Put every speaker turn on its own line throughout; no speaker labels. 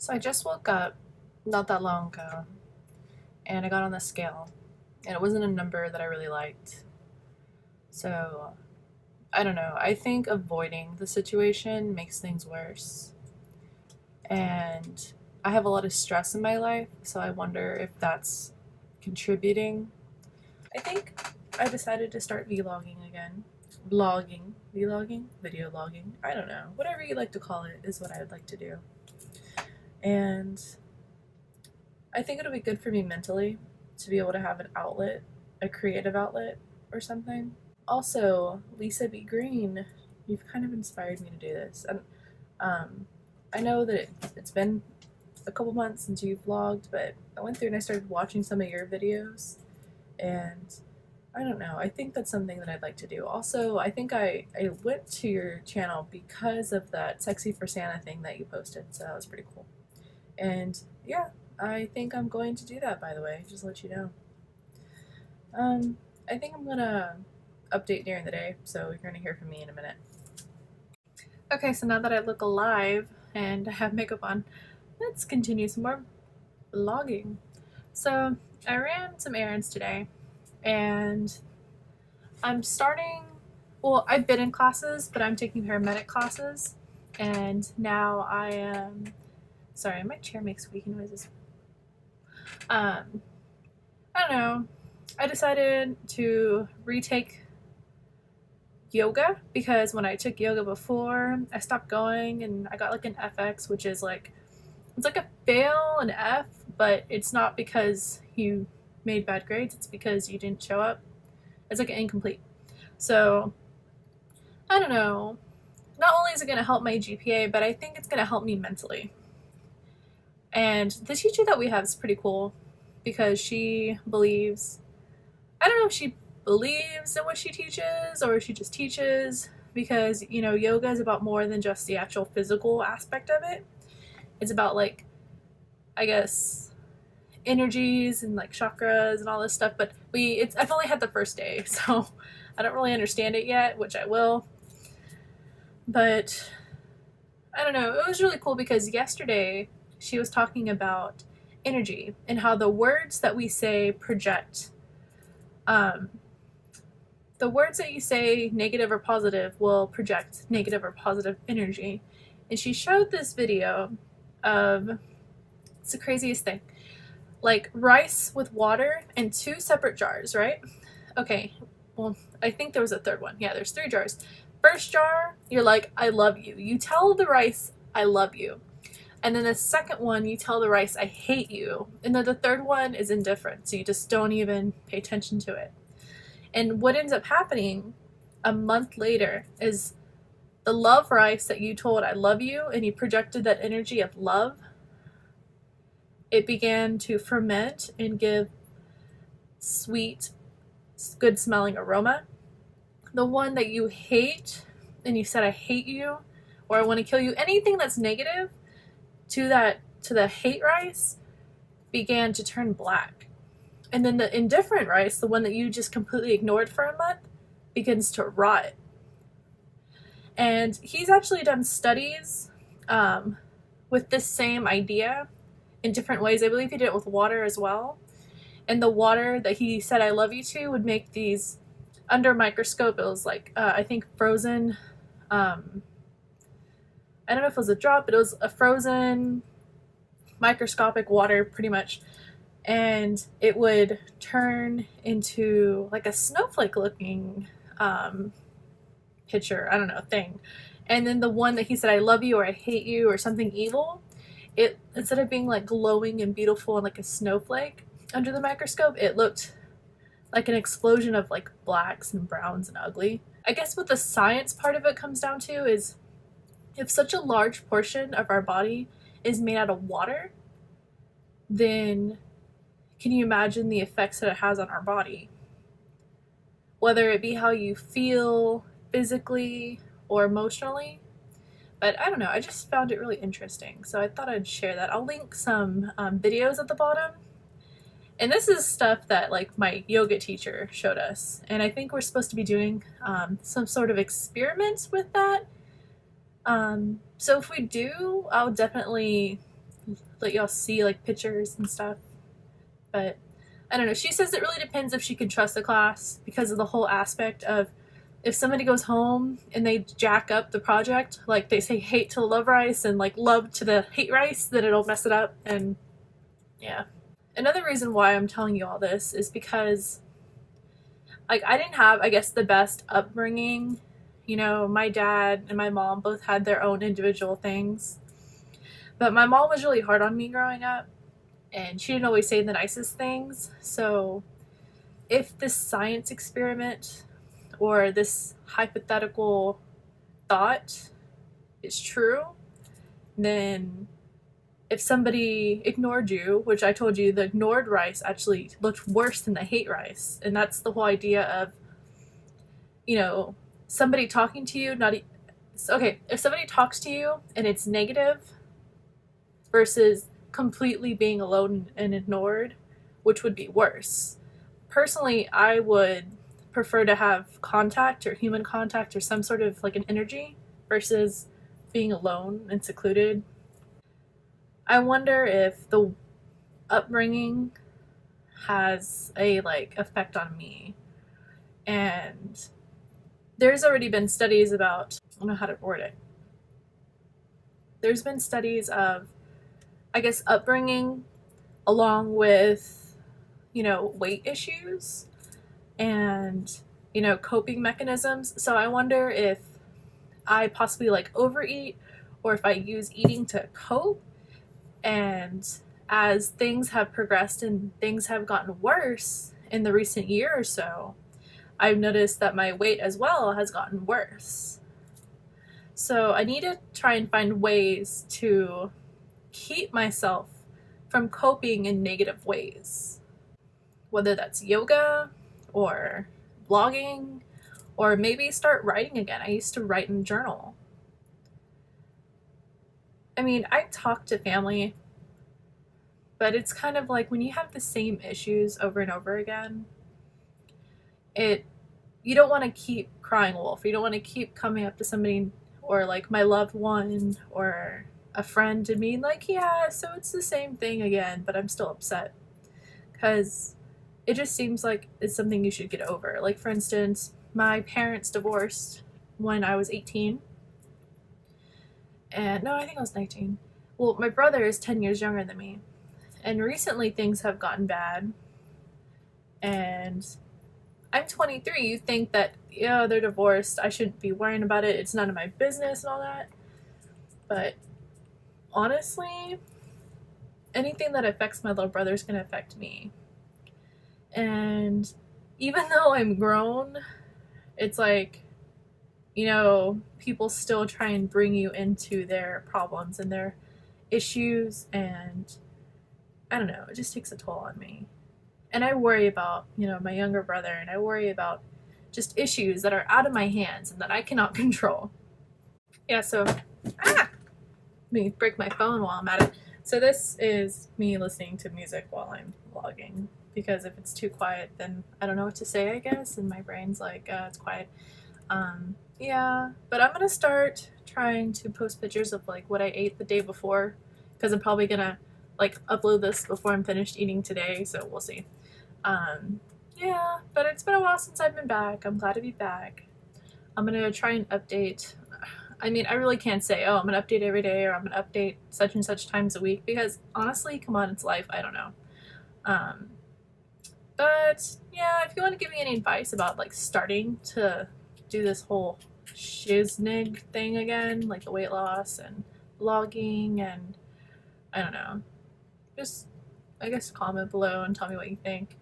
So I just woke up not that long ago and I got on the scale and it wasn't a number that I really liked. So I don't know. I think avoiding the situation makes things worse. And I have a lot of stress in my life, so I wonder if that's contributing. I think I decided to start vlogging again. Vlogging, video logging. I don't know. Whatever you like to call it is what I would like to do. And I think it'll be good for me mentally to be able to have an outlet, a creative outlet or something. Also, Lisa B. Green, you've kind of inspired me to do this. And I know that it's been a couple months since you've vlogged, but I went through and I started watching some of your videos, and I don't know, I think that's something that I'd like to do. Also, I think I went to your channel because of that Sexy for Santa thing that you posted, so that was pretty cool. And yeah, I think I'm going to do that, by the way, just to let you know. I think I'm gonna update during the day, so you're gonna hear from me in a minute. Okay, so now that I look alive and I have makeup on, let's continue some more vlogging. So I ran some errands today and I'm starting, well, I've been in classes, but I'm taking paramedic classes, and now I am, sorry, my chair makes squeaky noises. I don't know, I decided to retake yoga because when I took yoga before, I stopped going and I got like an FX, which is like, it's like a fail, an F, but it's not because you made bad grades, it's because you didn't show up. It's like an incomplete. So I don't know, not only is it going to help my GPA, but I think it's going to help me mentally. And the teacher that we have is pretty cool because she believes, I don't know if she believes in what she teaches or she just teaches, because you know, yoga is about more than just the actual physical aspect of it. It's about, like, I guess, energies and like chakras and all this stuff, but I've only had the first day, so I don't really understand it yet, which I will. But I don't know, it was really cool because yesterday she was talking about energy and how the words that we say project. The words that you say, negative or positive, will project negative or positive energy. And she showed this video of, it's the craziest thing, like rice with water in two separate jars, right? Okay, well, I think there was a third one. Yeah, there's 3 jars. First jar, you're like, I love you. You tell the rice, I love you. And then the second one, you tell the rice, I hate you. And then the third one is indifferent, so you just don't even pay attention to it. And what ends up happening a month later is the love rice that you told I love you and you projected that energy of love, it began to ferment and give sweet, good smelling aroma. The one that you hate and you said I hate you or I want to kill you, anything that's negative to the hate rice, began to turn black. And then the indifferent rice, the one that you just completely ignored for a month, begins to rot. And he's actually done studies with this same idea in different ways. I believe he did it with water as well. And the water that he said I love you to would make these, under a microscope, it was like, I think frozen, I don't know if it was a drop, but it was a frozen microscopic water pretty much. And it would turn into like a snowflake looking picture, I don't know, thing. And then the one that he said I love you or I hate you or something evil, it, instead of being like glowing and beautiful and like a snowflake under the microscope, it looked like an explosion of like blacks and browns and ugly. I guess what the science part of it comes down to is, if such a large portion of our body is made out of water, then can you imagine the effects that it has on our body? Whether it be how you feel physically or emotionally. But I don't know, I just found it really interesting, so I thought I'd share that. I'll link some videos at the bottom. And this is stuff that like my yoga teacher showed us. And I think we're supposed to be doing some sort of experiments with that. So if we do, I'll definitely let y'all see like pictures and stuff. But I don't know. She says it really depends if she can trust the class because of the whole aspect of if somebody goes home and they jack up the project, like they say hate to the love rice and like love to the hate rice, then it'll mess it up. And yeah. Another reason why I'm telling you all this is because like I didn't have, I guess, the best upbringing. You know, my dad and my mom both had their own individual things. But my mom was really hard on me growing up, and she didn't always say the nicest things. So if this science experiment or this hypothetical thought is true, then if somebody ignored you, which I told you the ignored rice actually looked worse than the hate rice, and that's the whole idea of, you know, somebody talking to you, okay, if somebody talks to you and it's negative versus completely being alone and ignored, which would be worse. Personally, I would prefer to have contact or human contact or some sort of like an energy versus being alone and secluded. I wonder if the upbringing has a like effect on me. And there's already been studies about, I don't know how to word it. There's been studies of, I guess, upbringing along with, you know, weight issues and, you know, coping mechanisms. So I wonder if I possibly like overeat or if I use eating to cope. And as things have progressed and things have gotten worse in the recent year or so, I've noticed that my weight as well has gotten worse. So I need to try and find ways to keep myself from coping in negative ways. Whether that's yoga or blogging or maybe start writing again. I used to write in a journal. I mean, I talk to family, but it's kind of like when you have the same issues over and over again, you don't want to keep crying wolf. You don't want to keep coming up to somebody or like my loved one or a friend and being like, yeah, so it's the same thing again, but I'm still upset. Because it just seems like it's something you should get over. Like, for instance, my parents divorced when I was 18. And no, I think I was 19. Well, my brother is 10 years younger than me. And recently things have gotten bad. And I'm 23. You think that, yeah, they're divorced. I shouldn't be worrying about it. It's none of my business and all that. But honestly, anything that affects my little brother is going to affect me. And even though I'm grown, it's like, you know, people still try and bring you into their problems and their issues. And I don't know, it just takes a toll on me. And I worry about, you know, my younger brother, and I worry about just issues that are out of my hands and that I cannot control. Yeah, so, let me break my phone while I'm at it. So this is me listening to music while I'm vlogging, because if it's too quiet, then I don't know what to say, I guess, and my brain's like, it's quiet. Yeah, but I'm gonna start trying to post pictures of like what I ate the day before, because I'm probably gonna like upload this before I'm finished eating today, so we'll see. Yeah, but it's been a while since I've been back. I'm glad to be back. I'm gonna try and update. I mean, I really can't say, oh, I'm gonna update every day or I'm gonna update such and such times a week, because honestly, come on, it's life. I don't know. But yeah, if you want to give me any advice about like starting to do this whole shiznig thing again, like the weight loss and vlogging, and I don't know, just I guess comment below and tell me what you think.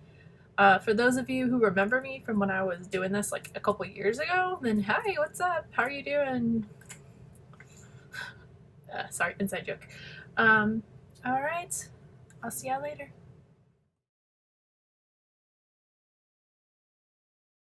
For those of you who remember me from when I was doing this like a couple years ago, then hi, what's up? How are you doing? Sorry, inside joke. All right, I'll see y'all later.